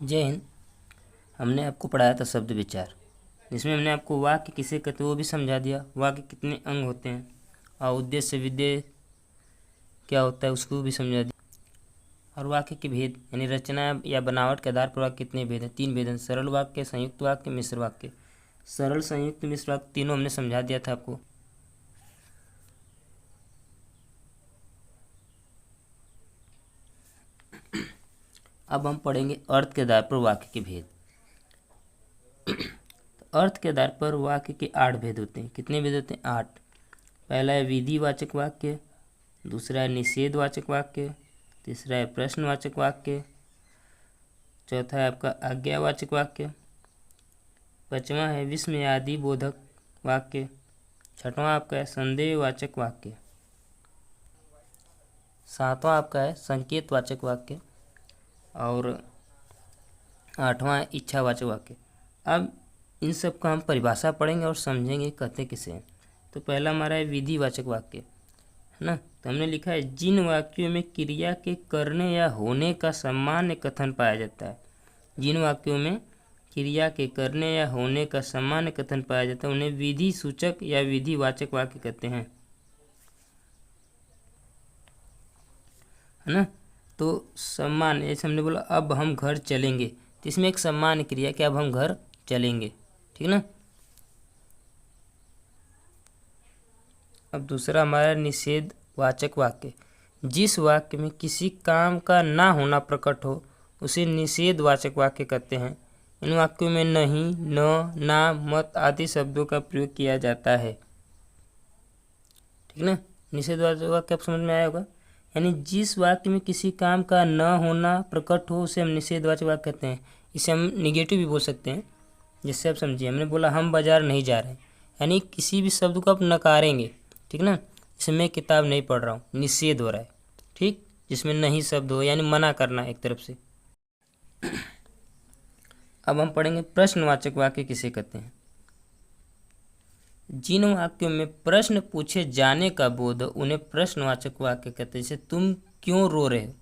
जय हिंद। हमने आपको पढ़ाया था शब्द विचार, जिसमें हमने आपको वाक्य किसे कहते हैं वो भी समझा दिया, वाक्य कितने अंग होते हैं और उद्देश्य विधेय क्या होता है उसको भी समझा दिया, और वाक्य के भेद यानी रचना या बनावट के आधार पर वाक्य कितने भेद हैं, 3 भेद हैं, सरल वाक्य, संयुक्त वाक्य, मिश्र वाक्य। सरल, संयुक्त, मिश्र वाक्य तीनों हमने समझा दिया था आपको। अब हम पढ़ेंगे अर्थ के आधार पर वाक्य के भेद। तो अर्थ के आधार पर वाक्य के 8 भेद होते हैं। कितने भेद होते हैं? 8। पहला है विधिवाचक वाक्य, दूसरा है निषेधवाचक वाक्य, तीसरा है प्रश्नवाचक वाक्य, चौथा है आपका आज्ञावाचक वाक्य, पांचवा है विस्मयादि बोधक वाक्य, छठवां आपका है संदेहवाचक वाक्य, सातवां आपका है संकेतवाचक वाक्य और आठवां है इच्छावाचक वाक्य। अब इन सब का हम परिभाषा पढ़ेंगे और समझेंगे कहते किसे हैं। तो पहला हमारा है विधिवाचक वाक्य, है ना। तो हमने लिखा है जिन वाक्यों में क्रिया के करने या होने का सामान्य कथन पाया जाता है, जिन वाक्यों में क्रिया के करने या होने का सामान्य कथन पाया जाता है उन्हें विधि सूचक या विधिवाचक वाक्य कहते हैं, है ना। तो सामान्य, जैसे हमने बोला अब हम घर चलेंगे, तो इसमें एक सामान्य क्रिया कि अब हम घर चलेंगे, ठीक ना। अब दूसरा हमारा निषेधवाचक वाक्य, जिस वाक्य में किसी काम का ना होना प्रकट हो उसे निषेधवाचक वाक्य कहते हैं। इन वाक्यों में नहीं, न, ना, मत आदि शब्दों का प्रयोग किया जाता है, ठीक ना। निषेधवाचक वाक्य आप समझ में आया होगा, यानी जिस वाक्य में किसी काम का न होना प्रकट हो उसे हम निषेधवाचक वाक्य कहते हैं। इसे हम निगेटिव भी बोल सकते हैं, जिससे आप समझिए। हमने बोला हम बाजार नहीं जा रहे हैं, यानी किसी भी शब्द को आप नकारेंगे, ठीक ना। जैसे मैं किताब नहीं पढ़ रहा हूँ, निषेध हो रहा है, ठीक, जिसमें नहीं शब्द हो यानी मना करना एक तरफ से। अब हम पढ़ेंगे प्रश्नवाचक वाक्य किसे कहते हैं। जिन वाक्यों में प्रश्न पूछे जाने का बोध उन्हें प्रश्नवाचक वाक्य कहते हैं। जैसे तुम क्यों रो रहे हो,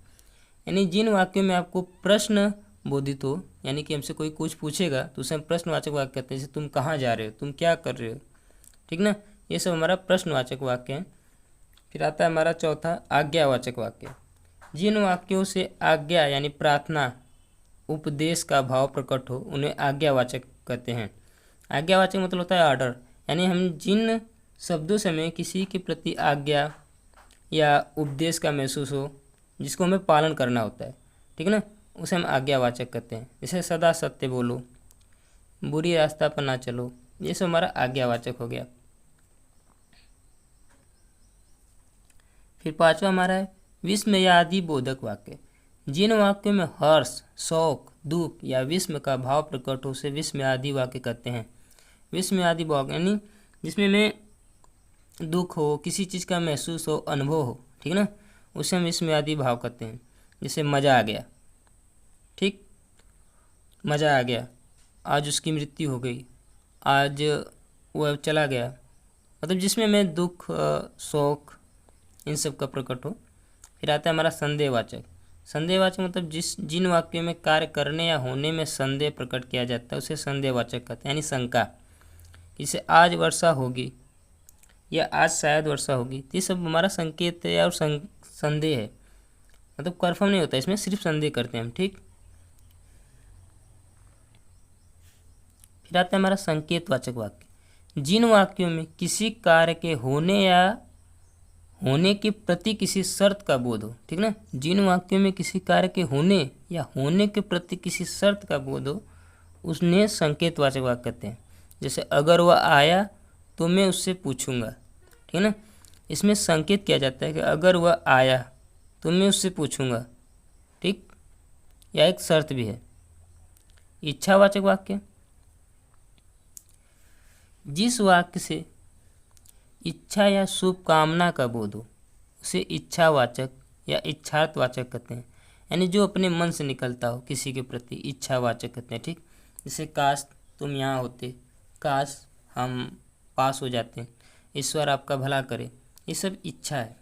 यानी जिन वाक्यों में आपको प्रश्न बोधित हो, यानी कि हमसे कोई कुछ पूछेगा तो उसे हम प्रश्नवाचक वाक्य कहते हैं। जैसे तुम कहाँ जा रहे हो, तुम क्या कर रहे हो, ठीक ना। ये सब हमारा प्रश्नवाचक वाक्य है। फिर आता है हमारा चौथा आज्ञावाचक वाक्य, जिन वाक्यों से आज्ञा यानी प्रार्थना, उपदेश का भाव प्रकट हो उन्हें आज्ञावाचक कहते हैं। आज्ञावाचक मतलब होता है ऑर्डर, यानी हम जिन शब्दों से हमें किसी के प्रति आज्ञा या उपदेश का महसूस हो, जिसको हमें पालन करना होता है, ठीक ना, उसे हम आज्ञावाचक कहते हैं। जैसे सदा सत्य बोलो, बुरी रास्ता पर ना चलो, ये सब हमारा आज्ञावाचक हो गया। फिर पांचवा हमारा है विस्मयादि बोधक वाक्य, जिन वाक्यों में हर्ष, शौक, दुख या विस्म का भाव प्रकट हो उसे विस्मयादि वाक्य कहते हैं। विस्मयादि वाक्य यानी जिसमें में दुख हो, किसी चीज़ का महसूस हो, अनुभव हो, ठीक ना, उसे हम विस्मयादि भाव कहते हैं। जैसे मज़ा आ गया, ठीक, मज़ा आ गया, आज उसकी मृत्यु हो गई, आज वह चला गया, मतलब जिसमें मैं दुख, शौक, इन सब का प्रकट हो। फिर आता है हमारा संदेहवाचक। संदेहवाचक मतलब जिन वाक्यों में कार्य करने या होने में संदेह प्रकट किया जाता है उसे संदेहवाचक कहते हैं, यानी शंका, जैसे आज वर्षा होगी या आज शायद वर्षा होगी, तो ये सब हमारा संकेत है और संदेह है, मतलब कन्फर्म नहीं होता, इसमें सिर्फ संदेह करते हैं हम, ठीक। फिर आता है हमारा संकेतवाचक वाक्य, जिन वाक्यों में किसी कार्य के होने या होने के प्रति किसी शर्त का बोध हो, ठीक ना, जिन वाक्यों में किसी कार्य के होने या होने के प्रति किसी शर्त का बोध हो उसने संकेतवाचक वाक्य कहते हैं। जैसे अगर वह आया तो मैं उससे पूछूंगा, ठीक है ना, इसमें संकेत किया जाता है कि अगर वह आया तो मैं उससे पूछूंगा, ठीक, या एक शर्त भी है। इच्छावाचक वाक्य, जिस वाक्य से इच्छा या शुभ कामना का बोध हो उसे इच्छावाचक या इच्छार्थवाचक कहते हैं, यानी जो अपने मन से निकलता हो किसी के प्रति इच्छावाचक कहते हैं, ठीक। जैसे काश तुम यहाँ होते, काश हम पास हो जाते, ईश्वर आपका भला करे, ये सब इच्छा है।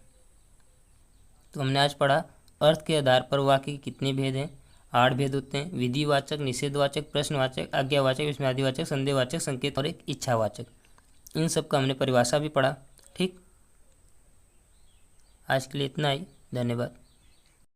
तो हमने आज पढ़ा अर्थ के आधार पर वाक्य के कितने भेद हैं, 8 भेद होते हैं: विधिवाचक, निषेधवाचक, प्रश्नवाचक, आज्ञावाचक, विस्मयादिवाचक, संदेहवाचक, संकेत और एक इच्छावाचक। इन सब का हमने परिभाषा भी पढ़ा। ठीक, आज के लिए इतना ही। धन्यवाद।